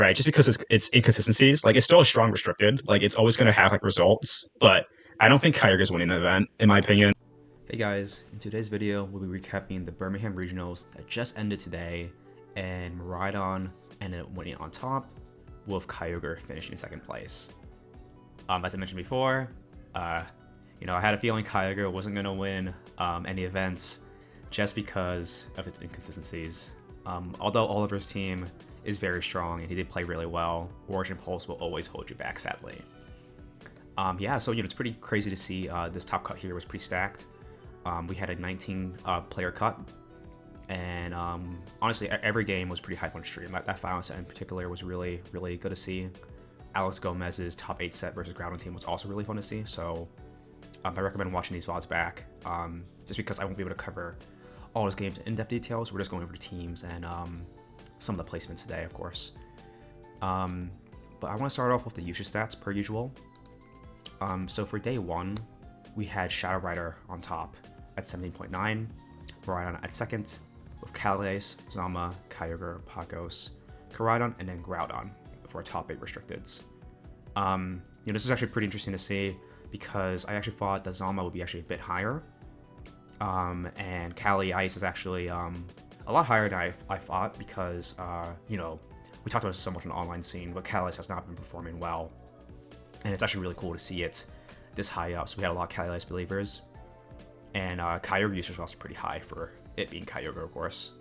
right? Just because it's inconsistencies. Like it's still a strong restricted. Like it's always gonna have like results, but I don't think Kyogre's winning the event, in my opinion. Hey guys, in today's video we'll be recapping the Birmingham Regionals that just ended today, and Miraidon ended up winning on top, with Kyogre finishing in second place. As I mentioned before, I had a feeling Kyogre wasn't going to win any events just because of its inconsistencies. Although Oliver's team is very strong and he did play really well, Origin Pulse will always hold you back, sadly. So it's pretty crazy to see this top cut here was pretty stacked. We had a 19 player cut, and honestly, every game was pretty hype on stream. That final set in particular was really, really good to see. Alex Gomez's top 8 set versus Groudon team was also really fun to see, so I recommend watching these VODs back, just because I won't be able to cover all those games in in-depth details. We're just going over the teams and some of the placements today, of course. But I want to start off with the usage stats, per usual. So for day 1, we had Shadow Rider on top at 17.9, Miraidon at second, with Calais, Zama, Kyogre, Pagos, Miraidon, and then Groudon for our top 8 restricteds. This is actually pretty interesting to see because I actually thought that Zama would be actually a bit higher, and Calais Ice is actually a lot higher than I thought because we talked about this so much in the online scene, but Calais has not been performing well, and it's actually really cool to see it this high up. So we had a lot of Calais believers, and Kyogre users were also pretty high for it being Kyogre, of course.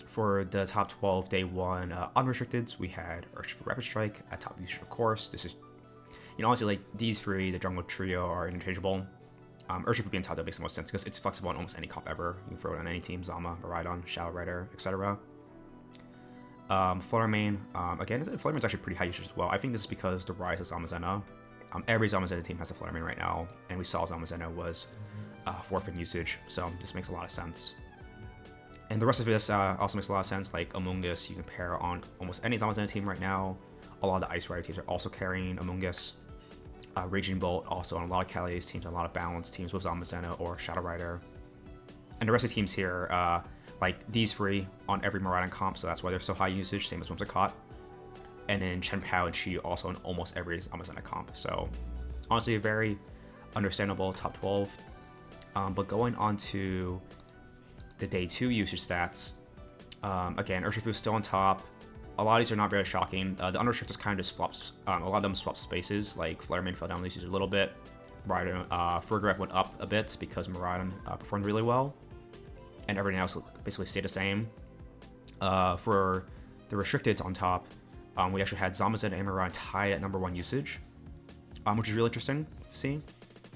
For the top 12 day 1 unrestricteds, we had Urshifu Rapid Strike at top usage, of course. This is, honestly, like these three, the jungle trio, are interchangeable. Urshifu being top, that makes the most sense because it's flexible on almost any comp ever. You can throw it on any team: Zama, Miraidon, Shadow Rider, etc. Flutter Mane, again, Flutter Mane's actually pretty high usage as well. I think this is because the rise of Zamazenta. Every Zamazenta team has a Flutter Mane right now, and we saw Zamazenta was 4th in usage, so this makes a lot of sense. And the rest of this also makes a lot of sense. Like Among Us, you can pair on almost any Zamazenta team right now. A lot of the Ice Rider teams are also carrying Among Us. Raging Bolt also on a lot of Calais teams, and a lot of balanced teams with Zamazenta or Shadow Rider. And the rest of the teams here, like these three on every Miraidon comp, so that's why they're so high usage, same as Whimsicott. And then Chen Pao and Chi also on almost every Zamazenta comp. So honestly, a very understandable top 12. But going on to the day 2 usage stats, again, Urshifu is still on top. A lot of these are not very shocking. The unrestricted kind of just swaps, a lot of them swap spaces, like Flare Mane fell down the usage a little bit. Fergref went up a bit because Miraidon performed really well. And everything else basically stayed the same. For the restricted on top, we actually had Zamazenta and Miraidon tied at number 1 usage, which is really interesting to see.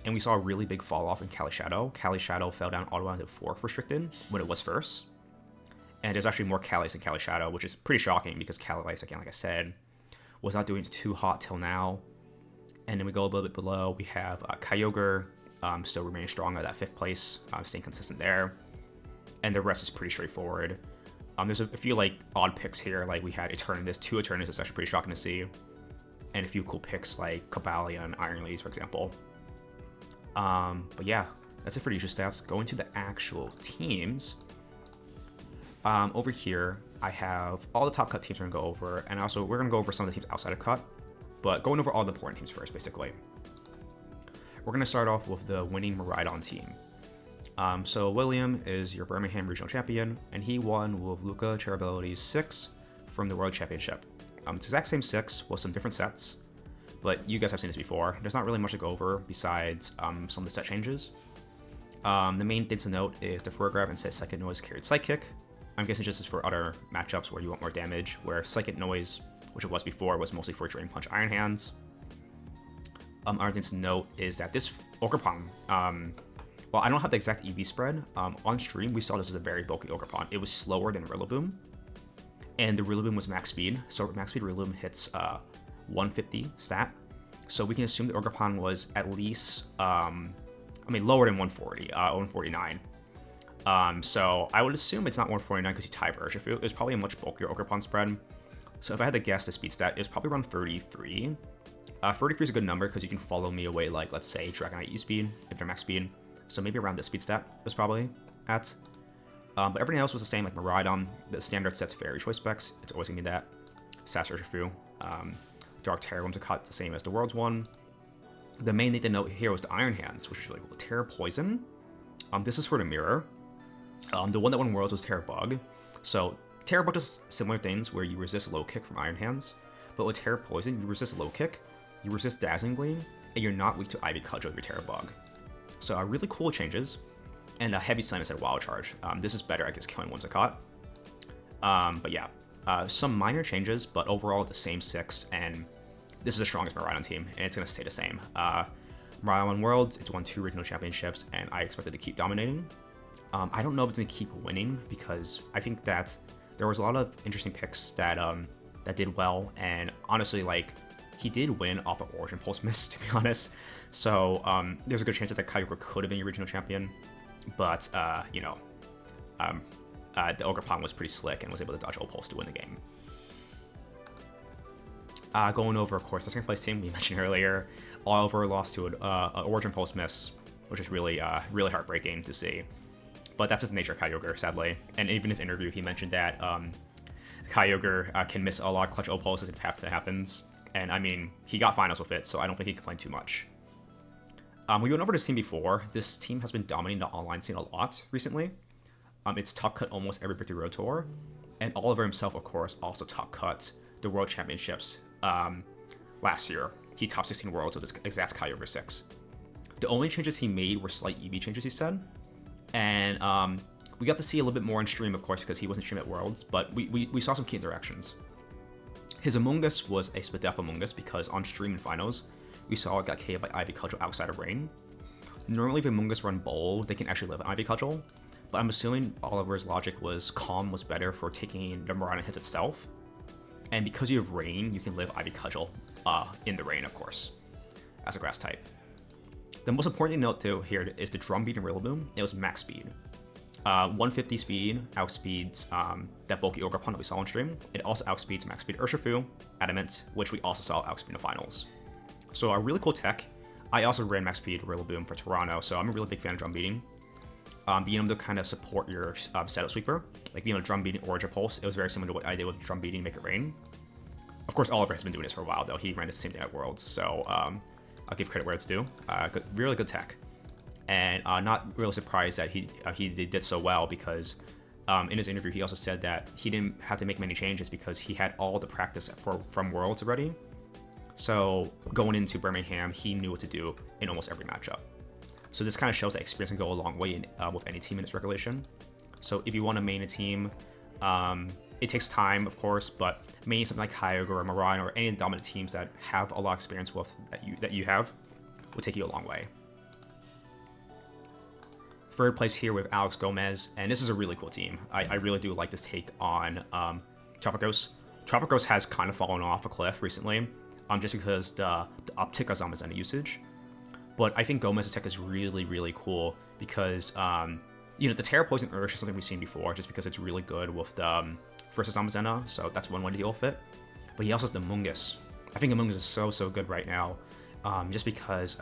And we saw a really big fall off in Cali Shadow. Cali Shadow fell down all the way to 4th restricted when it was first. And there's actually more Calais than Cali Shadow, which is pretty shocking because Calais, again, like I said, was not doing too hot till now. And then we go a little bit below. We have Kyogre still remaining strong at that 5th place, staying consistent there. And the rest is pretty straightforward. There's a few like odd picks here, like we had Eternatus, 2 Eternatus, that's actually pretty shocking to see. And a few cool picks like Cabalia and Iron Leaves, for example. But yeah, that's it for the user stats. Going to the actual teams. Over here, I have all the top cut teams we're going to go over, and also we're going to go over some of the teams outside of cut, but going over all the important teams first, basically. We're going to start off with the winning Miraidon team. So William is your Birmingham Regional Champion, and he won with Luca Cherubelli's 6 from the World Championship. It's the exact same 6 with some different sets, but you guys have seen this before. There's not really much to go over besides some of the set changes. The main thing to note is the Fergrab and Psychic Noise carried Psychic. I'm guessing just as for other matchups where you want more damage, where Psychic Noise, which it was before, was mostly for Drain Punch Iron Hands. Other things to note is that this Ogerpon, well, I don't have the exact EV spread. On stream, we saw this as a very bulky Ogerpon. It was slower than Rillaboom, and the Rillaboom was max speed. So max speed Rillaboom hits 150 stat. So we can assume the Ogerpon was at least, lower than 140, 149. So I would assume it's not 149 because you type Urshifu. It was probably a much bulkier Ogerpon spread. So if I had to guess the speed stat, it was probably around 33. 33 is a good number because you can follow me away, like, let's say, Dragonite E-Speed, if they're max speed. So maybe around the speed stat was probably at. But everything else was the same, like Miraidon. The standard set's Fairy Choice specs. It's always going to be that. Sash Urshifu. Dark Terror Whimsicott cut the same as the World's one. The main thing to note here was the Iron Hands, which is really cool. Terra Poison. This is for the mirror. The one that won Worlds was Terra Bug. So Terra Bug does similar things where you resist low kick from Iron Hands, but with Terra Poison, you resist low kick, you resist Dazzling Gleam, and you're not weak to Ivy Cudgel with your Terra Bug. So really cool changes. And a Heavy Slam instead of Wild Charge. This is better at just killing Whimsicott. But yeah, some minor changes, but overall the same 6, and this is the strongest Miraidon team, and it's going to stay the same. Miraidon won Worlds, it's won 2 regional championships, and I expect it to keep dominating. I don't know if it's going to keep winning, because I think that there was a lot of interesting picks that that did well, and honestly, like, he did win off of Origin Pulse miss, to be honest. So there's a good chance that Kyogre could have been your regional champion, but you know, the Ogerpon was pretty slick and was able to dodge Pulse to win the game. Going over, of course, the second place team we mentioned earlier, Oliver lost to an Origin Pulse miss, which is really really heartbreaking to see. But that's just the nature of Kyogre, sadly. And even in his interview, he mentioned that Kyogre can miss a lot of clutch O-pulses if that happens. And I mean, he got finals with it, so I don't think he complained too much. We went over this team before. This team has been dominating the online scene a lot recently. It's top cut almost every Victory Road Tour. And Oliver himself, of course, also top cut the World Championships last year. He top 16 Worlds with this exact Kyogre 6. The only changes he made were slight EV changes, he said. And we got to see a little bit more on stream, of course, because he wasn't streaming at Worlds, but we saw some key interactions. His Amoonguss was a Spadef Amoonguss because on stream and finals, we saw it got KO'd by Ivy Cudgel outside of Rain. Normally, if Amoonguss run Bold, they can actually live on Ivy Cudgel, but I'm assuming Oliver's logic was Calm was better for taking the Miraidon hits itself. And because you have Rain, you can live Ivy Cudgel in the Rain, of course, as a grass type. The most important thing to note too here is the Drum Beat and Rillaboom. It was max speed. 150 speed outspeeds that bulky Ogerpon that we saw on stream. It also outspeeds max speed Urshifu, Adamant, which we also saw outspeed in the finals. So a really cool tech. I also ran max speed Rillaboom for Toronto, so I'm a really big fan of Drum Beating. Being able to kind of support your setup sweeper, like being able to Drum Beating Origin Pulse, it was very similar to what I did with Drum Beating Make It Rain. Of course, Oliver has been doing this for a while though. He ran the same thing at Worlds, so I'll give credit where it's due. Really good tech. And not really surprised that he did so well because in his interview he also said that he didn't have to make many changes because he had all the practice from Worlds already. So going into Birmingham, he knew what to do in almost every matchup. So this kind of shows that experience can go a long way with any team in its regulation. So if you want to main a team, it takes time, of course, but maining something like Kyogre or Miraidon or any dominant teams that have a lot of experience with that you have will take you a long way. Third place here with Alex Gomez, and this is a really cool team. I really do like this take on Tropicos. Tropicos has kind of fallen off a cliff recently, just because the uptick of Zamazenta usage. But I think Gomez's tech is really, really cool because, you know, the Terra Poison Ursh is something we've seen before just because it's really good with the versus Zamazenta, so that's one way to deal with it. But he also has the Amoonguss. I think Amoonguss is so good right now, just because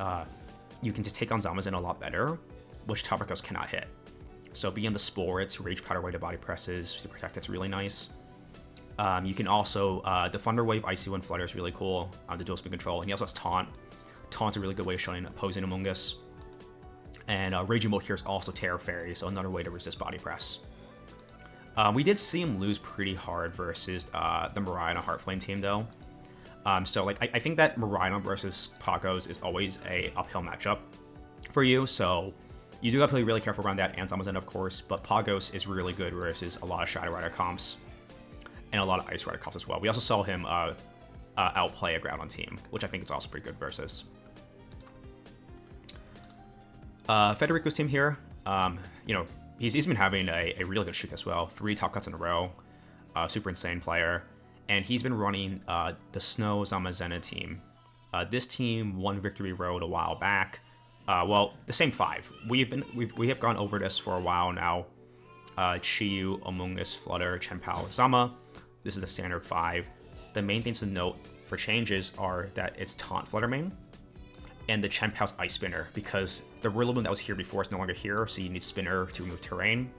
you can just take on Zamazenta a lot better, which Topicos cannot hit. So being the Sporets, Rage Powder Wave to body presses to protect, that's really nice. You can also, the Thunder Wave, Icy Wind Flutter is really cool, the dual speed control, and he also has Taunt. Taunt's a really good way of showing opposing Amoonguss. And Raging Mode here is also Terra Fairy, so another way to resist body press. We did see him lose pretty hard versus the Miraidon Heartflame team though. So like I think that Miraidon versus Pagos is always a uphill matchup for you, so you do have to be really careful around that, and Zamazenta of course, but Pagos is really good versus a lot of Shadow Rider comps and a lot of Ice Rider comps as well. We also saw him outplay a Groudon team, which I think is also pretty good versus. Federico's team here, you know, he's been having a really good streak as well. 3 top cuts in a row, super insane player, and he's been running the Snow Zamazenta team. This team won Victory Road a while back. Well, the same 5. We have gone over this for a while now. Chiyu, Amoonguss, Flutter, Chien-Pao, Zama. This is the standard 5. The main things to note for changes are that it's Taunt Flutter main, and the Chien-Pao's Ice Spinner, because the Rillaboom that was here before is no longer here, so you need Spinner to remove terrain.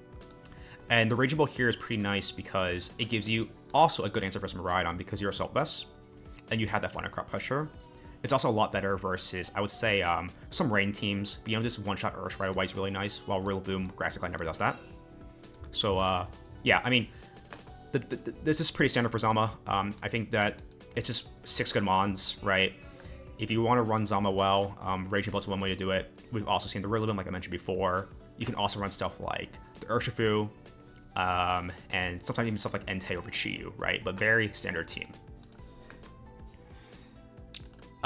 And the Raging Bolt here is pretty nice because it gives you also a good answer versus Miraidon because you're Assault Vest, and you have that Final Crop Pressure. It's also a lot better versus, I would say, some Rain teams. Being able to just one-shot Ursh right away is really nice, while Real Boom, Grassy Glide never does that. So, yeah, I mean, this is pretty standard for Zama. I think that it's just 6 good mons, right? If you want to run Zama well, Raging Bolt's one way to do it. We've also seen the Rillaboom, like I mentioned before. You can also run stuff like the Urshifu, and sometimes even stuff like Entei or Chiyu, right? But very standard team.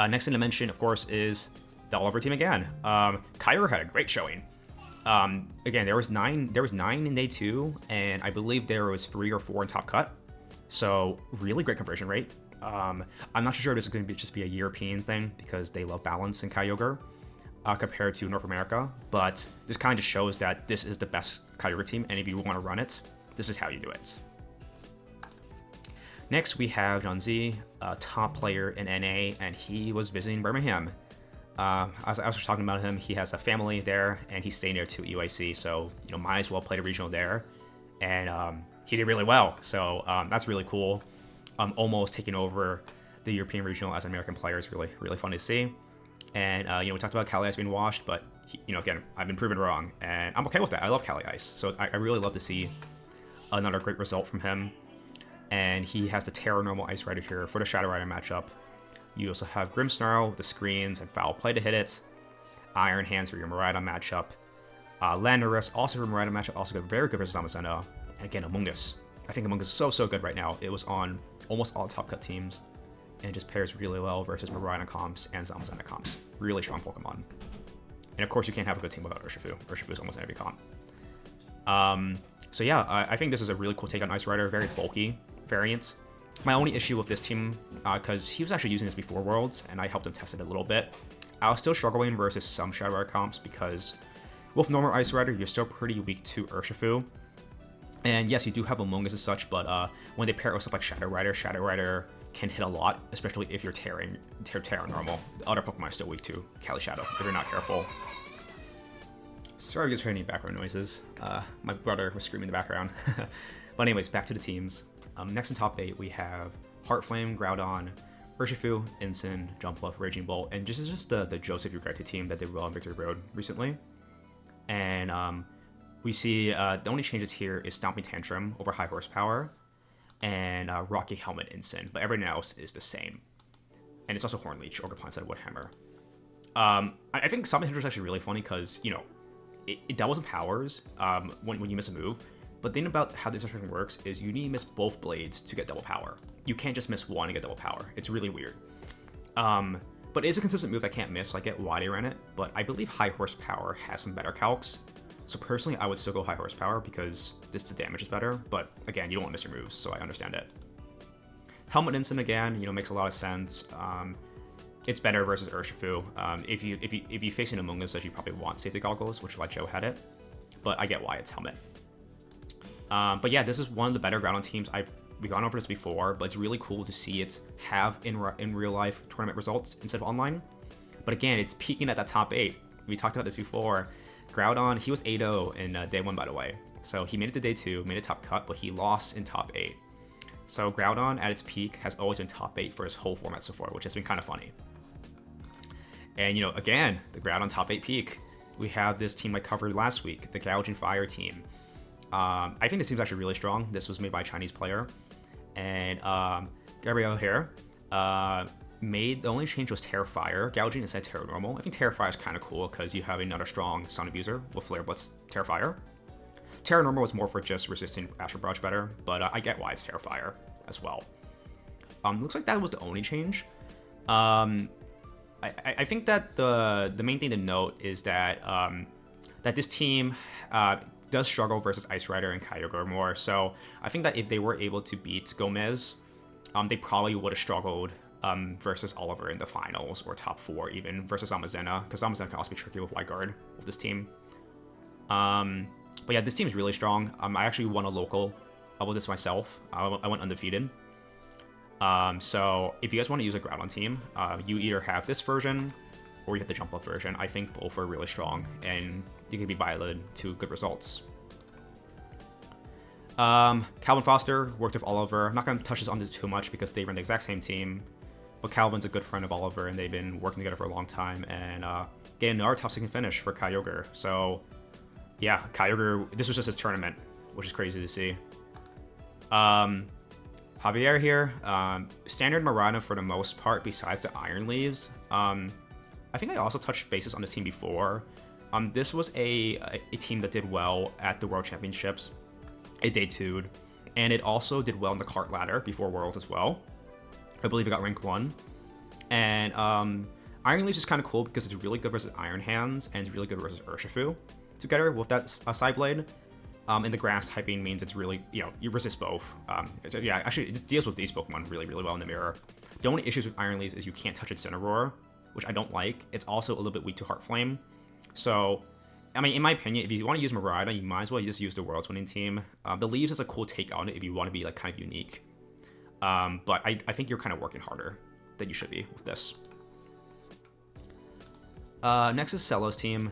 Next thing to mention, of course, is the Oliver team again. Kyogre had a great showing. Again, there was nine in day 2, and I believe there was 3 or 4 in top cut. So really great conversion rate. I'm not sure this is going to just be a European thing because they love balance in Kyogre compared to North America, but this kind of shows that this is the best Kyogre team, and if you want to run it, this is how you do it. Next, we have John Z, a top player in NA, and he was visiting Birmingham. As I was talking about him, he has a family there, and he's staying there to UIC, so might as well play the regional there. And he did really well, so that's really cool. Almost taking over the European regional as an American player is really, really fun to see. And we talked about Cali Ice being washed, but again, I've been proven wrong, and I'm okay with that. I love Cali Ice, so I really love to see another great result from him. And he has the Terra Normal Ice Rider here for the Shadow Rider matchup. You also have Grimmsnarl with the screens and Foul Play to hit it. Iron Hands for your Miraidon matchup. Landorus also for Miraidon matchup, also good, very good versus Zamazenta. And again, Amoonguss. I think Amoonguss is so good right now. It was on almost all top cut teams, and just pairs really well versus Miraidon comps and Zamazenta comps. Really strong Pokemon. And of course, you can't have a good team without Urshifu. Urshifu is almost in every comp. So yeah, I think this is a really cool take on Ice Rider, very bulky variant. My only issue with this team, because he was actually using this before Worlds, and I helped him test it a little bit, I was still struggling versus some Shadow Rider comps, because with normal Ice Rider, you're still pretty weak to Urshifu. And yes, you do have Amoonguss as such, but when they pair it with stuff like Shadow Rider can hit a lot, especially if you're Terra Normal. The other Pokemon are still weak to Cali Shadow, if you're not careful. Sorry if you guys heard any background noises. My brother was screaming in the background. But anyways, back to the teams. Next in top 8, we have Heartflame, Groudon, Urshifu, Incin, Jumpluff, Raging Bolt, and this is just the Joseph Ugarte team that did well on Victory Road recently. And we see the only changes here is Stomping Tantrum over High Horsepower, and Rocky Helmet Incin, but everything else is the same. And it's also Horn Leech, Ogerpon instead of Woodhammer. I think Stomping Tantrum is actually really funny because, it doubles in powers when you miss a move. But the thing about how this effect works is you need to miss both blades to get double power. You can't just miss one and get double power. It's really weird. But it is a consistent move that can't miss, so I get why they ran it. But I believe High Horsepower has some better calcs. So personally, I would still go High Horsepower because the damage is better. But again, you don't want to miss your moves, so I understand it. Helmet Incin again, makes a lot of sense. It's better versus Urshifu. If you face an Amoonguss, you probably want safety goggles, which is why Joe had it. But I get why it's Helmet. But yeah, this is one of the better Groudon teams. We've gone over this before, but it's really cool to see it have in real life tournament results instead of online. But again, it's peaking at that top 8. We talked about this before. Groudon, he was 8-0 in day 1, by the way. So he made it to day 2, made a top cut, but he lost in top 8. So Groudon at its peak has always been top 8 for his whole format so far, which has been kind of funny. And again, the Groudon top 8 peak. We have this team I covered last week, the Gouging Fire team. I think this team's actually really strong. This was made by a Chinese player. And Gabriel here made the only change was Terra Fire Gouging instead of Terra Normal. I think Terra Fire is kind of cool because you have another strong Sun Abuser with Flare Blitz Terra Fire. Terra Normal is more for just resisting Astral Barrage better, but I get why it's Terra Fire as well. Looks like that was the only change. I think that the main thing to note is that that this team does struggle versus Ice Rider and Kyogre more. So I think that if they were able to beat Gomez, they probably would have struggled versus Oliver in the finals or top 4 even versus Zamazenta, because Zamazenta can also be tricky with Wide Guard with this team. But yeah, this team is really strong. I actually won a local with this myself. I went undefeated. So if you guys want to use a Groudon team, you either have this version or you have the Jumpluff version. I think both are really strong and you can be piloted to good results. Calvin Foster worked with Oliver. I'm not going to touch this on this too much because they run the exact same team. But Calvin's a good friend of Oliver, and they've been working together for a long time. And getting another top 16 finish for Kyogre. So, yeah, Kyogre, this was just his tournament, which is crazy to see. Javier here, standard Miraidon for the most part, besides the Iron Leaves. I think I also touched bases on this team before. This was a team that did well at the World Championships. It debuted, and it also did well in the cart ladder before Worlds as well. I believe it got rank 1. And Iron Leaves is kind of cool because it's really good versus Iron Hands, and it's really good versus Urshifu together with that Side Blade. And the grass typing means it's really, you resist both. Yeah, actually, it deals with these Pokemon really, really well in the mirror. The only issues with Iron Leaves is you can't touch Incineroar, which I don't like. It's also a little bit weak to Heart Flame. So, I mean, in my opinion, if you want to use Miraidon, you might as well just use the World's winning team. The Leaves is a cool take on it if you want to be like kind of unique. But I think you're kind of working harder than you should be with this. Next is Celo's team.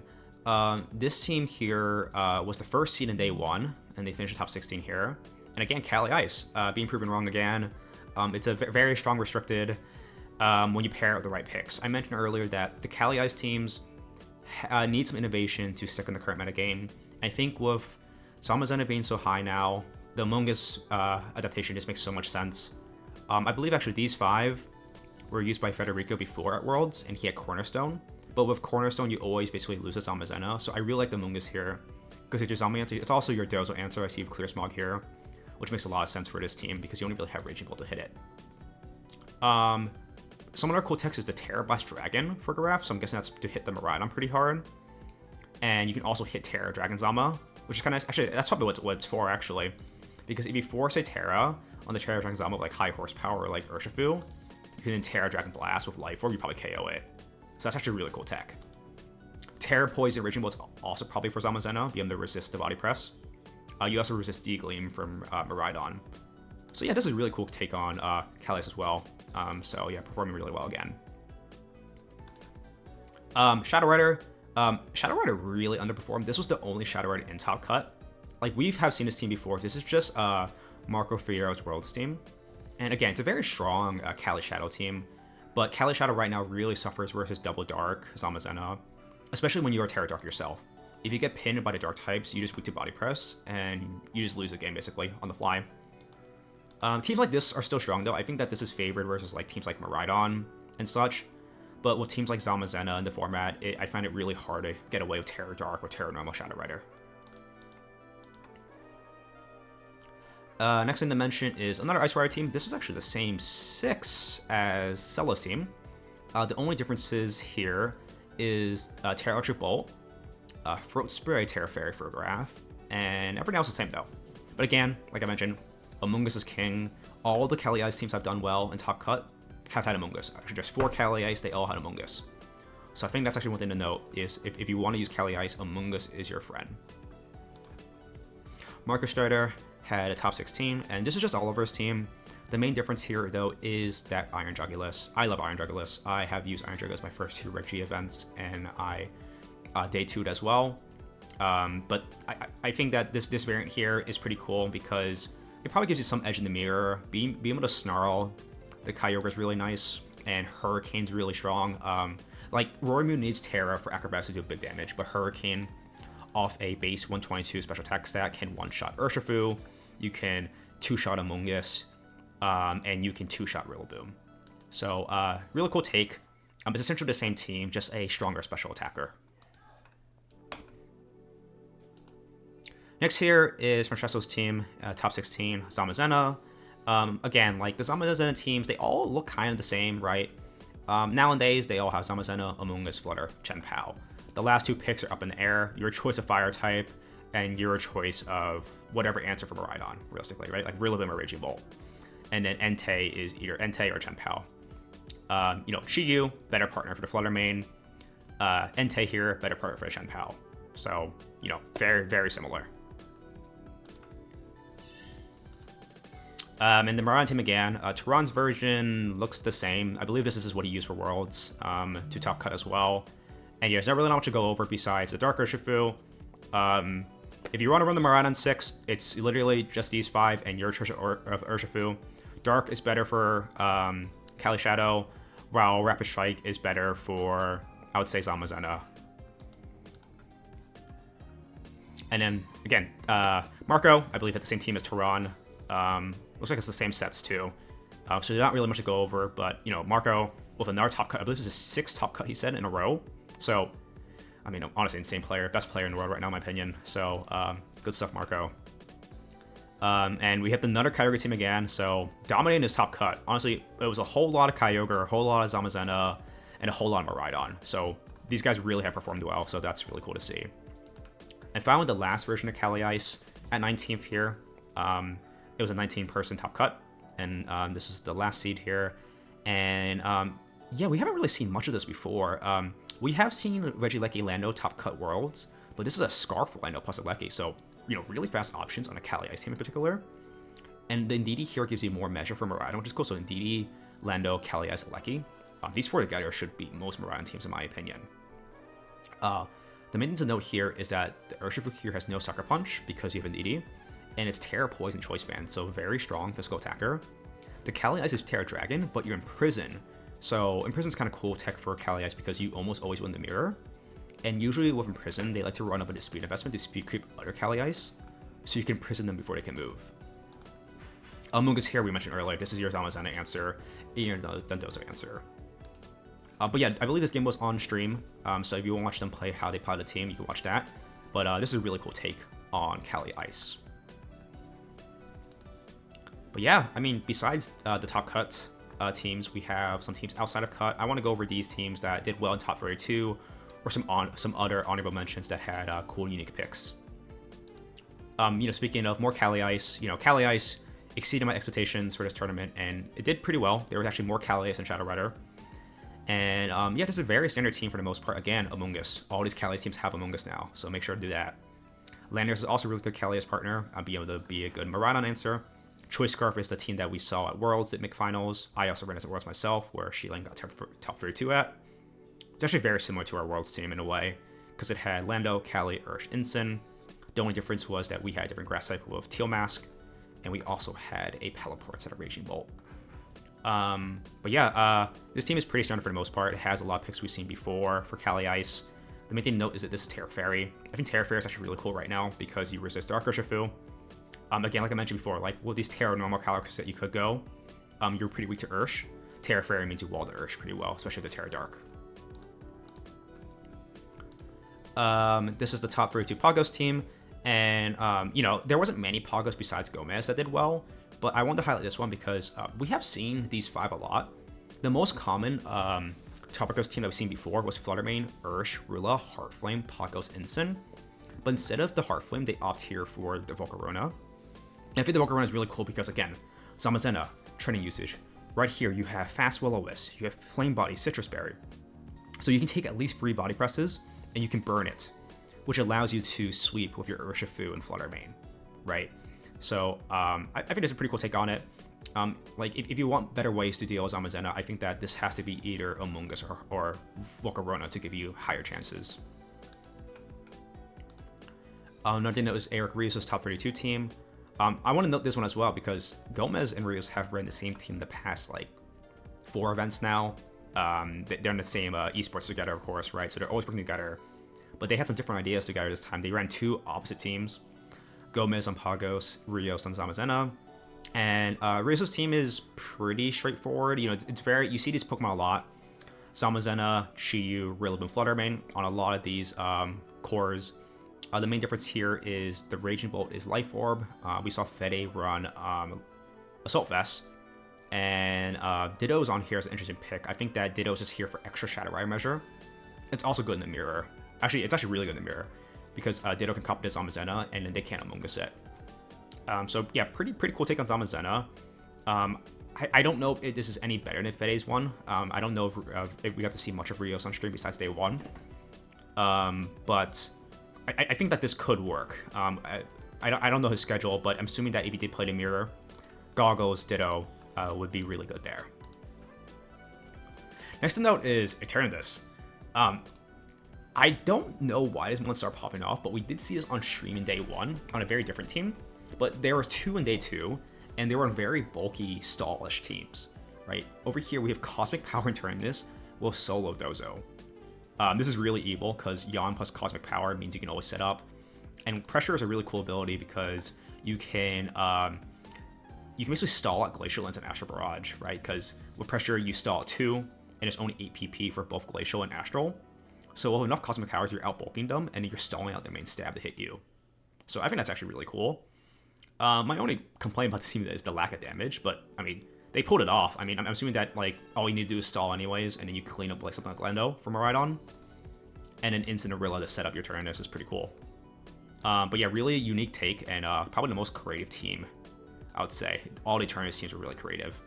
This team here was the first seed in day 1, and they finished the top 16 here. And again, Cali Ice, being proven wrong again. It's a very strong restricted when you pair it with the right picks. I mentioned earlier that the Cali Ice teams need some innovation to stick in the current metagame. I think with Zamazenta being so high now, the Among Us adaptation just makes so much sense. I believe actually these 5 were used by Federico before at Worlds, and he had Cornerstone. But with Cornerstone, you always basically lose to Zamazenta, so I really like the Mungus here. Because it's your Zamazenta, it's also your Dozo answer. I see Clear Smog here, which makes a lot of sense for this team because you only really have Raging Bolt to hit it. Some other cool text is the Terra Blast Dragon for Giraffe, so I'm guessing that's to hit the Miraidon pretty hard. And you can also hit Terra Dragon Zama, which is kind of nice. Actually, that's probably what it's for, actually. Because if you force a Terra on the Terra Dragon Zama with like high horsepower like Urshifu, you can then Terra Dragon Blast with Life Orb, you probably KO it. So that's actually really cool tech. Terra Poison Raging Bolt's also probably for Zamazenta, being able to resist the Body Press. You also resist D-Gleam from Miraidon. So yeah, this is a really cool take on Cali Ice as well. So yeah, performing really well again. Shadow Rider. Shadow Rider really underperformed. This was the only Shadow Rider in Top Cut. Like, we have seen this team before. This is just Marco Fierro's Worlds team. And again, it's a very strong Cali Shadow team. But Cali Shadow right now really suffers versus Double Dark, Zamazenta, especially when you are Terra Dark yourself. If you get pinned by the Dark types, you just weak to Body Press, and you just lose the game, basically, on the fly. Teams like this are still strong, though. I think that this is favored versus like teams like Miraidon and such. But with teams like Zamazenta in the format, I find it really hard to get away with Terra Dark or Terra Normal Shadow Rider. Next thing to mention is another Ice Rider team. This is actually the same 6 as Celo's team. The only differences here is Terra Electric Bolt, Throat Spray, Terra Fairy for Graph, and everything else is the same though. But again, like I mentioned, Among Us is king. All the Cali Ice teams have done well in Top Cut have had Among Us. Actually, just 4 Cali Ice, they all had Among Us. So I think that's actually one thing to note, is if you want to use Cali Ice, Among Us is your friend. Marcus Strider had a top 16, and this is just Oliver's team. The main difference here, though, is that Iron Jugulis. I love Iron Jugulis. I have used Iron Jugulis my first 2 Reg G events, and I day 2'd as well. But I think that this variant here is pretty cool because it probably gives you some edge in the mirror. Being able to Snarl the Kyogre is really nice, and Hurricane's really strong. Like, Roaring Moon needs Terra for Acrobatics to do big damage, but Hurricane off a base 122 special attack stat can one-shot Urshifu. You can 2-shot Among Us, and you can 2-shot Rillaboom. So, really cool take. It's essentially the same team, just a stronger special attacker. Next here is Francesco's team, top 16, Zamazenta. Again, like the Zamazenta teams, they all look kind of the same, right? Nowadays, they all have Zamazenta, Among Us, Flutter, Chien-Pao. The last 2 picks are up in the air. Your choice of fire type, and your choice of whatever answer for Miraidon, realistically, right? Like Rillaboom or Raging Bolt. And then Entei is either Entei or Chien-Pao. Chiyu, better partner for the Flutter main. Entei here, better partner for the Chien-Pao. So, very, very similar. And the Miraidon team again, Tehran's version looks the same. I believe this is what he used for Worlds, to Top Cut as well. And yeah, there's not really much to go over besides the Dark Urshifu. If you want to run the Miraidon 6, it's literally just these 5 and your Treasure of Urshifu. Dark is better for Kali Shadow, while Rapid Strike is better for, I would say, Zamazenta. And then, again, Marco, I believe, at the same team as Tehran. Looks like it's the same sets, too. So not really much to go over, but, you know, Marco with another top cut. I believe this is his 6th top cut, he said, in a row. So, I mean, honestly, insane player. Best player in the world right now, in my opinion. So, good stuff, Marco. And we have another Kyogre team again, so dominating his top cut. Honestly, it was a whole lot of Kyogre, a whole lot of Zamazenta, and a whole lot of Miraidon. So these guys really have performed well, so that's really cool to see. And finally, the last version of Kali Ice at 19th here. It was a 19-person top cut, and this is the last seed here. And yeah, we haven't really seen much of this before. We have seen Regieleki Lando top cut worlds, but this is a Scarf Lando plus a Lecky, so you know, really fast options on a Kali Ice team in particular. And the Indeedee here gives you more measure for Miraidon, which is cool. So Indeedee, Lando, Kali Ice, Lecky. These 4 together should beat most Miraidon teams in my opinion. The main thing to note here is that the Urshifu here has no Sucker Punch because you have Indeedee, and it's Terra Poison Choice Band, so very strong physical attacker. The Kali Ice is Terra Dragon, but you're in Prison. So Imprison's kind of cool tech for Kali Ice because you almost always win the mirror. And usually with Imprison, they like to run up a speed investment to speed creep other Kali Ice, so you can prison them before they can move. Amoonguss here, we mentioned earlier, this is your Zamazenta answer, and your Dondozo answer. But yeah, I believe this game was on stream, so if you want to watch them play how they play the team, you can watch that. But this is a really cool take on Kali Ice. But yeah, I mean, besides the top cut teams, we have some teams outside of cut. I want to go over these teams that did well in top 32, or some other honorable mentions that had cool, unique picks. You know, speaking of more Kali Ice, you know, Kali Ice exceeded my expectations for this tournament, and it did pretty well. There was actually more Kali Ice than Shadow Rider. And yeah, this is a very standard team for the most part. Again, Amoonguss. All these Kali Ice teams have Amoonguss now, so make sure to do that. Landers is also a really good Kali Ice partner. I'll be able to be a good Miraidon answer. Choice Scarf is the team that we saw at Worlds at McFinals. I also ran this at Worlds myself, where Sheelan got top 32 at. It's actually very similar to our Worlds team in a way, because it had Lando, Kali, Ursh, Incin. The only difference was that we had a different grass type with Teal Mask, and we also had a Peliport instead of Raging Bolt. But yeah, this team is pretty standard for the most part. It has a lot of picks we've seen before for Kali Ice. The main thing to note is that this is Terra Fairy. I think Terra Fairy is actually really cool right now because you resist Dark Urshifu. Again, like I mentioned before, like with these Terra normal characters that you could go, you're pretty weak to Ursh. Terra Fairy means you wall the Ursh pretty well, especially the Terra Dark. This is the top 32 Pogos team, and you know, there wasn't many Pogos besides Gomez that did well, but I wanted to highlight this one because we have seen these 5 a lot. The most common Pogos team that we've seen before was Fluttermane, Ursh, Rula, Heartflame, Pogos, Incin, but instead of the Heartflame, they opt here for the Volcarona. And I think the Volcarona is really cool because, again, Zamazenta, training usage. Right here, you have Fast Will-O-Wisp, you have Flame Body, Citrus Berry. So you can take at least 3 body presses, and you can burn it, which allows you to sweep with your Urshifu and Fluttermane, right? So I think there's a pretty cool take on it. Like, if you want better ways to deal with Zamazenta, I think that this has to be either Amoonguss or Volcarona to give you higher chances. Another thing that was Eric Rios' top 32 team. I want to note this one as well because Gomez and Rios have ran the same team the past, like, 4 events now. They're in the same esports together, of course, right? So they're always working together. But they had some different ideas together this time. They ran 2 opposite teams. Gomez on Pogos, Rios on Zamazenta. And Rios' team is pretty straightforward. You know, it's very, you see these Pokemon a lot. Zamazenta, Chiyu, Rillaboom, Fluttermane on a lot of these cores. The main difference here is the Raging Bolt is Life Orb. We saw Fede run Assault Vest. And Ditto's on here as an interesting pick. I think that Ditto's just here for extra Shadow Rider measure. It's also good in the mirror. Actually, it's actually really good in the mirror. Because Ditto can copy this Zamazenta, and then they can't Amoonguss it. So yeah, pretty cool take on Zamazenta. I don't know if this is any better than Fede's one. I don't know if we got to see much of Rios on stream besides day 1. But I think that this could work. I don't know his schedule, but I'm assuming that if he did play the mirror, Goggles, Ditto would be really good there. Next to note is Eternatus. I don't know why this one started popping off, but we did see this on stream in day 1 on a very different team. But there were 2 in day 2, and they were on very bulky, stallish teams, right? Over here, we have Cosmic Power and turn this with Solo Dozo. This is really evil because Yawn plus Cosmic Power means you can always set up. And Pressure is a really cool ability because you can basically stall at Glacial Lens and Astral Barrage, right? Because with Pressure, you stall at 2, and it's only 8 PP for both Glacial and Astral. So with enough Cosmic Powers, you're out-bulking them, and you're stalling out their main stab to hit you. So I think that's actually really cool. My only complaint about the team is the lack of damage, but, I mean, they pulled it off. I mean, I'm assuming that, like, all you need to do is stall anyways, and then you clean up, like, something like Lando from Miraidon, and then instant Arilla to set up your turn. This is pretty cool. But yeah, really unique take, and probably the most creative team, I would say. All the Eternus teams were really creative.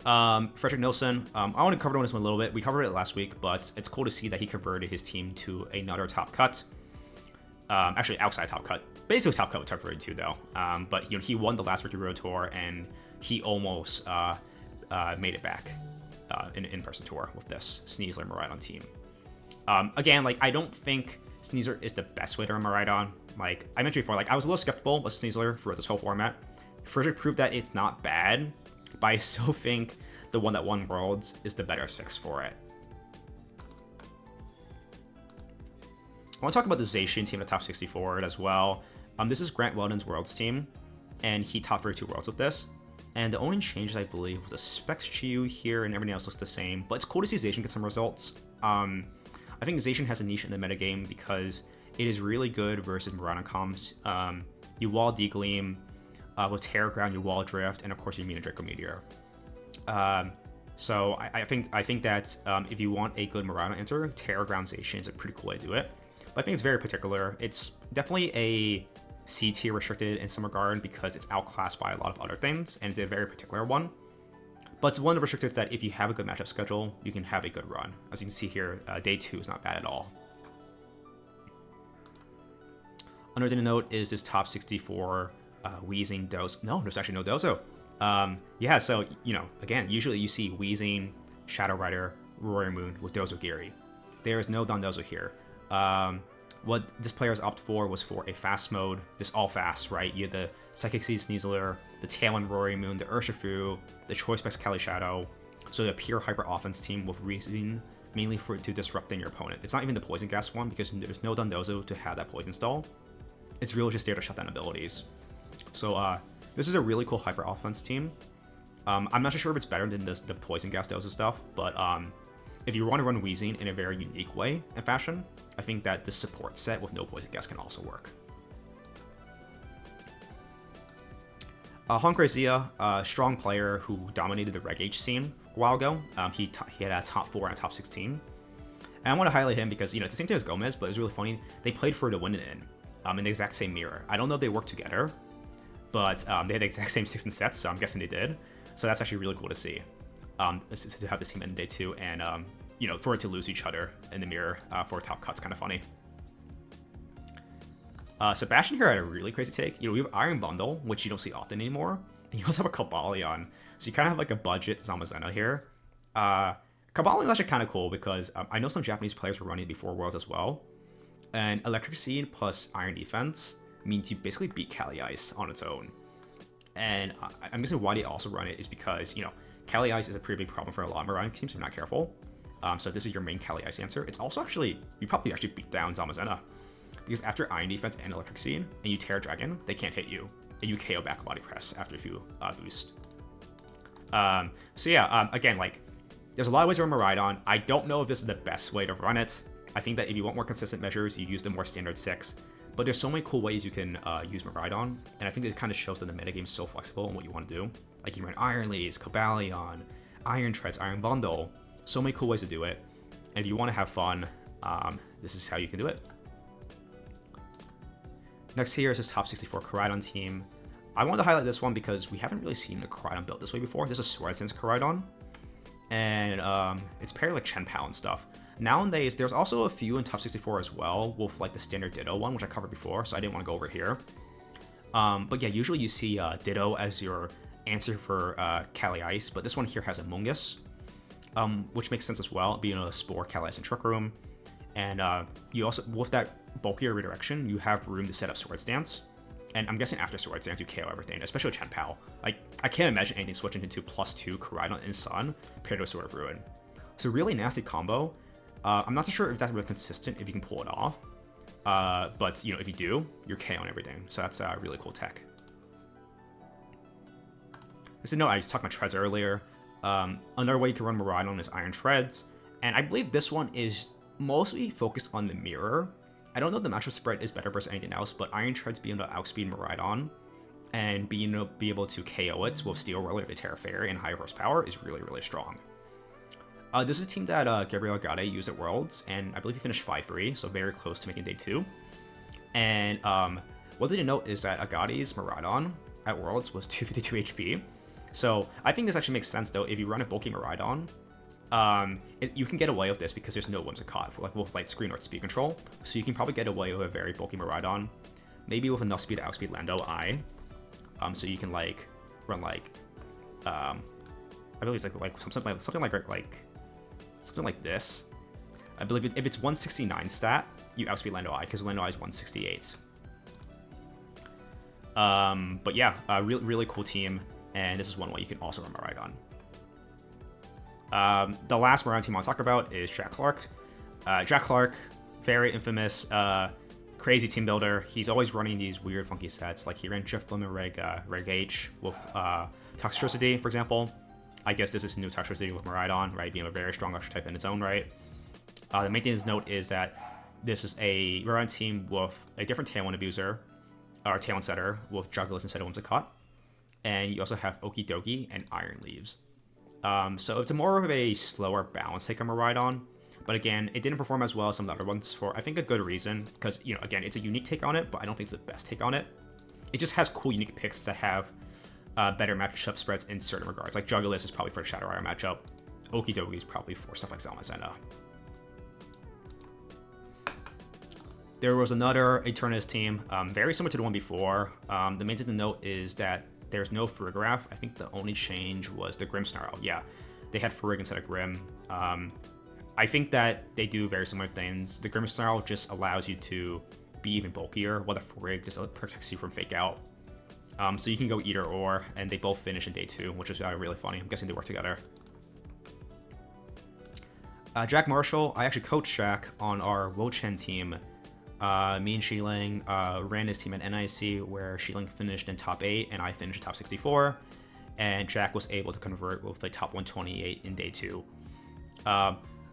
Frederick Nilsson, I want to cover on this one a little bit. We covered it last week, but it's cool to see that he converted his team to another top cut. Actually, outside top cut. Basically top cut with Top 32, though. But he won the last Victory Road Tour, and he almost made it back in an in-person tour with this Sneasler Miraidon team. Again, like, I don't think Sneasler is the best way to run Miraidon. Like I mentioned before, like I was a little skeptical with Sneasler throughout this whole format. Frederick proved that it's not bad, but I still think the one that won Worlds is the better 6 for it. I want to talk about the Zacian team at top 64 as well. This is Grant Weldon's Worlds team, and he top 32 Worlds with this. And the only changes, I believe, was the Specs Chiyu here, and everything else looks the same. But it's cool to see Zacian get some results. I think Zacian has a niche in the metagame because it is really good versus Miraidon comps. You wall Degleam, with Terra Ground, you wall Drift, and of course you mean a Draco Meteor. So I think that if you want a good Miraidon enter, Terra Ground Zacian is a pretty cool way to do it. But I think it's very particular. It's definitely a C tier restricted in some regard because it's outclassed by a lot of other things, and it's a very particular one. But it's one of the restricteds that if you have a good matchup schedule, you can have a good run. As you can see here, day 2 is not bad at all. Another thing to note is this top 64 Wheezing Dozo. No, there's actually no Dozo. Yeah, so, you know, again, usually you see Wheezing, Shadow Rider, Roaring Moon with Dozo Geary. There is no Don Dozo here. What this player has opted for was for a fast mode, this all fast, right? You have the Psychic Seed Sneasler, the Tailwind Roaring Moon, the Urshifu, the Choice Specs Kali Shadow, so the pure hyper offense team with reason mainly to disrupting your opponent. It's not even the Poison Gas one because there's no Dondozo to have that Poison Stall. It's really just there to shut down abilities. So this is a really cool hyper offense team. I'm not sure if it's better than the Poison Gas Dozo stuff, but if you want to run Wheezing in a very unique way and fashion, I think that the support set with no Poison Gas can also work. Honkai Zia, a strong player who dominated the Reg H scene a while ago. He had a top 4 and a top 16. And I want to highlight him because, you know, it's the same thing as Gomez, but it's really funny. They played for to win it in the exact same mirror. I don't know if they worked together, but they had the exact same 16 sets, so I'm guessing they did. So that's actually really cool to see. To have this team end day 2 and, you know, for it to lose each other in the mirror for a top cut's kind of funny. Sebastian here had a really crazy take. You know, we have Iron Bundle, which you don't see often anymore. And you also have a Cobalion. So you kind of have like a budget Zamazenta here. Cobalion is actually kind of cool because I know some Japanese players were running it before Worlds as well. And Electric Seed plus Iron Defense means you basically beat Kali Ice on its own. And I'm guessing why they also run it is because, you know, Kali Ice is a pretty big problem for a lot of Miraidon teams if you're not careful. So if this is your main Kali Ice answer, it's also actually, you probably actually beat down Zamazenta. Because after Iron Defense and Electric Seed, and you Terra Dragon, they can't hit you. And you KO back Body Press after a few boost. So yeah, again, like, there's a lot of ways to run Miraidon. I don't know if this is the best way to run it. I think that if you want more consistent measures, you use the more standard 6. But there's so many cool ways you can use Miraidon, and I think it kind of shows that the metagame is so flexible in what you want to do. Like you run Iron Leads, Cobalion, Iron Treads, Iron Bundle. So many cool ways to do it. And if you want to have fun, this is how you can do it. Next here is this top 64 Miraidon team. I wanted to highlight this one because we haven't really seen a Miraidon built this way before. This is Sweating's Miraidon, and it's paired like Chen Pao and stuff. Nowadays, there's also a few in top 64 as well, with like the standard Ditto one, which I covered before, so I didn't want to go over here. But yeah, usually you see Ditto as your answer for Kali Ice, but this one here has a Mungus. which makes sense as well, being a Spore, Catalyst, and Trick Room. And you also, with that bulkier redirection, you have room to set up Sword Stance. And I'm guessing after Sword Stance, you KO everything, especially with Chen Pao. Like, I can't imagine anything switching into +2 Miraidon and Sun paired to a Sword of Ruin. So really nasty combo. I'm not so sure if that's really consistent, if you can pull it off. But, you know, if you do, you're KOing everything. So that's a really cool tech. Just to note, I was talking about treads earlier. Another way you can run Miraidon is Iron Treads. And I believe this one is mostly focused on the mirror. I don't know if the matchup spread is better versus anything else, but Iron Treads being able to outspeed Miraidon and being able to be able to KO it with Steel Roller, the Terra Fairy, and high horsepower is really, really strong. This is a team that Gabriel Agade used at Worlds, and I believe he finished 5-3, so very close to making day 2. And what they didn't note is that Agade's Miraidon at Worlds was 252 HP. So I think this actually makes sense, though. If you run a bulky Miraidon, you can get away with this because there's no Whimsicott caught for like Wolf Light Screen or speed control. So you can probably get away with a very bulky Miraidon, maybe with enough speed to outspeed Lando I. So you can like run like I believe it's like something like this. I believe if it's 169 stat, you outspeed Lando I because Lando I is 168. But yeah, really cool team, and this is one way you can also run Miraidon. The last Miraidon team I'll talk about is Jack Clark. Jack Clark, very infamous, crazy team builder. He's always running these weird, funky sets. Like he ran Drift Bloom and Reg H with Toxicity, for example. I guess this is new Toxicity with Miraidon, right? Being a very strong archetype in its own right. The main thing to note is that this is a Miraidon team with a different Tailwind Abuser, or Tailwind Setter, with Jugglers instead of Whimsicott. And you also have Okie Dokie and Iron Leaves. So it's more of a slower balance take on Miraidon. But again, it didn't perform as well as some of the other ones for, I think, a good reason. Because, you know, again, it's a unique take on it, but I don't think it's the best take on it. It just has cool, unique picks that have better matchup spreads in certain regards. Like Juggless is probably for a Shadow Rider matchup. Okie Dokie is probably for stuff like Zamazenta. There was another Eternus team, very similar to the one before. The main thing to note is that there's no Farigiraf. I think the only change was the Grim Snarl. Yeah, they had Farig instead of Grim. I think that they do very similar things. The Grim Snarl just allows you to be even bulkier, while the Farig just protects you from Fake Out. So you can go either or, and they both finish in day 2, which is really funny. I'm guessing they work together. Jack Marshall, I actually coached Jack on our Wochen team. Me and Shiling ran his team at NIC, where Shiling finished in top 8 and I finished in top 64, and Jack was able to convert with a top 128 in day 2.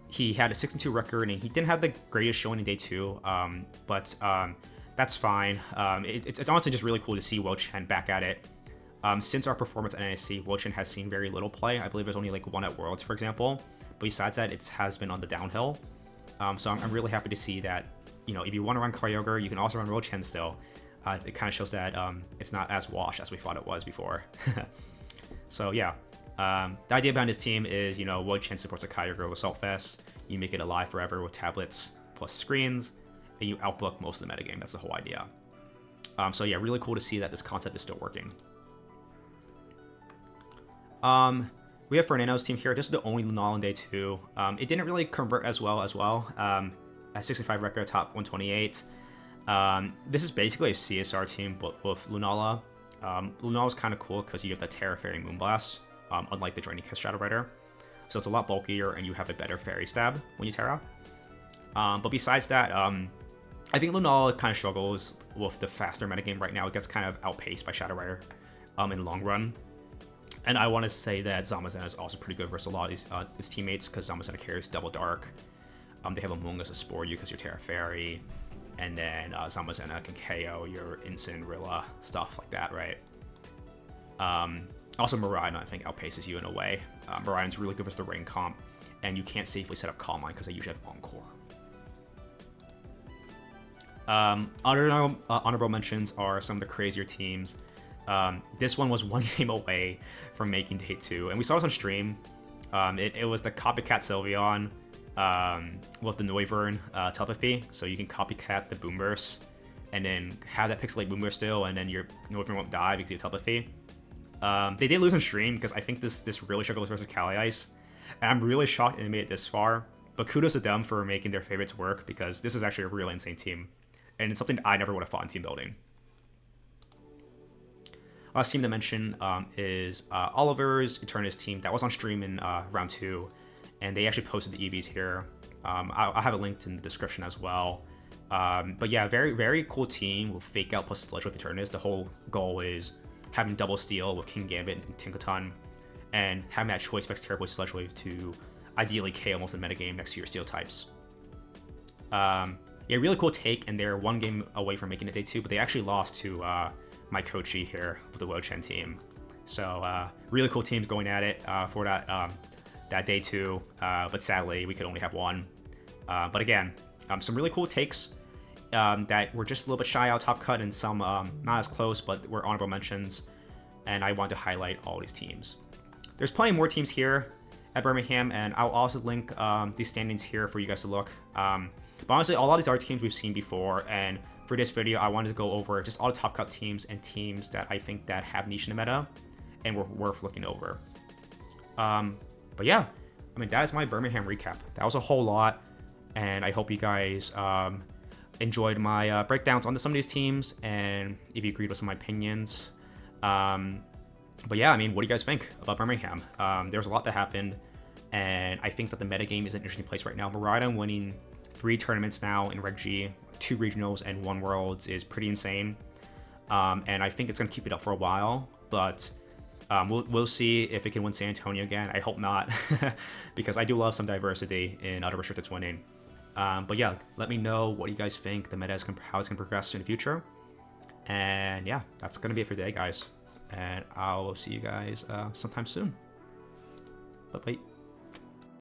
He had a 6-2 record, and he didn't have the greatest showing in day 2, but that's fine. It's honestly just really cool to see Wochen back at it. Since our performance at NIC, Wochen has seen very little play. I believe there's only like 1 at Worlds, for example, but besides that, it has been on the downhill. So I'm really happy to see that. You know, if you want to run Kyogre, you can also run Wochen still. It kind of shows that it's not as washed as we thought it was before. So yeah, the idea behind this team is, you know, Wochen supports a Kyogre with Assault Vest. You make it alive forever with tablets plus screens, and you outbook most of the metagame. That's the whole idea. So yeah, really cool to see that this concept is still working. We have Fernando's team here. This is the only Lunala in day 2. It didn't really convert as well. At 65 record, top 128. This is basically a CSR team, but with Lunala. Lunala is kind of cool because you get the Terra Fairy Moonblast, unlike the Draining Kiss Shadow Rider. So it's a lot bulkier, and you have a better Fairy Stab when you Terra. But besides that, I think Lunala kind of struggles with the faster metagame right now. It gets kind of outpaced by Shadow Rider in the long run. And I want to say that Zamazenta is also pretty good versus a lot of his teammates, because Zamazenta carries Double Dark. They have Amoonguss to Spore you because you're Terra Fairy, and then Zamazenta can KO your Incin, Rilla, stuff like that, right? Also, Miraidon, I think, outpaces you in a way. Miraidon's really good versus the Rain comp, and you can't safely set up Calm Mind because they usually have Encore. Other honorable mentions are some of the crazier teams. This one was 1 game away from making day 2, and we saw this on stream. It was the Copycat Sylveon with the Noivern telepathy, so you can copycat the Boom Burst and then have that pixelate Boom Burst still, and then your Noivern won't die because you have telepathy. They did lose on stream because I think this really struggles versus Cali Ice. And I'm really shocked they made it this far. But kudos to them for making their favorites work, because this is actually a really insane team. And it's something I never would have thought in team building. Last team to mention is Oliver's Eternus team that was on stream in round 2. And they actually posted the EVs here. I'll have it linked in the description as well. But yeah, very, very cool team with Fake Out plus Sludge with Eternus. The whole goal is having double steal with King Gambit and Tinkaton, and having that choice specs Terrible Sludge Wave to ideally KO almost in metagame next to your steel types. Yeah, really cool take, and they're 1 game away from making it day 2, but they actually lost to my Kochi here with the Wochen team. So really cool teams going at it for that day 2, but sadly we could only have 1. But again, some really cool takes that were just a little bit shy out top cut, and some not as close, but were honorable mentions. And I want to highlight all these teams. There's plenty more teams here at Birmingham, and I'll also link these standings here for you guys to look. But honestly, a lot of these are teams we've seen before, and for this video, I wanted to go over just all the top cut teams and teams that I think that have niche in the meta and were worth looking over. But yeah, I mean, that is my Birmingham recap. That was a whole lot, and I hope you guys enjoyed my breakdowns on some of these teams, and if you agreed with some of my opinions. But yeah, I mean, what do you guys think about Birmingham? There's a lot that happened, and I think that the metagame is an interesting place right now. Miraidon winning 3 tournaments now in Reg G, 2 regionals and 1 Worlds is pretty insane. And I think it's going to keep it up for a while, but we'll see if it can win San Antonio again. I hope not, because I do love some diversity in other restricted winning. But yeah, let me know what you guys think the meta is how it's going to progress in the future. And yeah, that's going to be it for today, guys. And I'll see you guys sometime soon. Bye-bye.